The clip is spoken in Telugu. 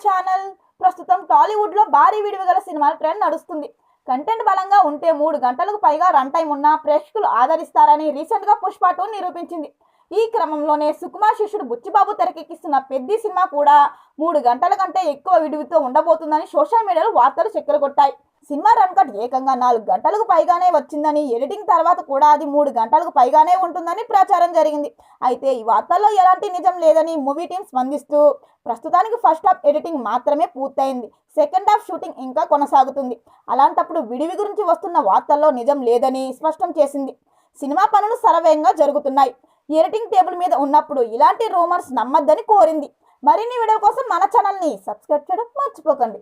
ఛానల్. ప్రస్తుతం టాలీవుడ్ లో భారీ విడువ గల సినిమాల ట్రెండ్ నడుస్తుంది. కంటెంట్ బలంగా ఉంటే 3 గంటలకు పైగా రన్ టైం ఉన్న ప్రేక్షకులు ఆదరిస్తారని రీసెంట్ గా పుష్ప 2 నిరూపించింది. ఈ క్రమంలోనే సుకుమార్ శిష్యుడు బుచ్చిబాబు తెరకెక్కిస్తున్న పెద్ది సినిమా కూడా 3 గంటల కంటే ఎక్కువ విడువతో ఉండబోతుందని సోషల్ మీడియాలో వార్తలు చక్కర్లు కొట్టాయి. సినిమా రన్ కట్ ఏకంగా 4 గంటలకు పైగానే వచ్చిందని, ఎడిటింగ్ తర్వాత కూడా అది 3 గంటలకు పైగానే ఉంటుందని ప్రచారం జరిగింది. అయితే ఈ వార్తల్లో ఎలాంటి నిజం లేదని మూవీ టీం స్పందిస్తూ, ప్రస్తుతానికి ఫస్ట్ హాఫ్ ఎడిటింగ్ మాత్రమే పూర్తయింది, సెకండ్ హాఫ్ షూటింగ్ ఇంకా కొనసాగుతుంది. అలాంటప్పుడు విడివి గురించి వస్తున్న వార్తల్లో నిజం లేదని స్పష్టం చేసింది. సినిమా పనులు సరవేగంగా జరుగుతున్నాయి, ఎడిటింగ్ టేబుల్ మీద ఉన్నప్పుడు ఇలాంటి రూమర్స్ నమ్మద్దని కోరింది. మరిన్ని వీడియో కోసం మన ఛానల్ని సబ్స్క్రైబ్ చేయడం మర్చిపోకండి.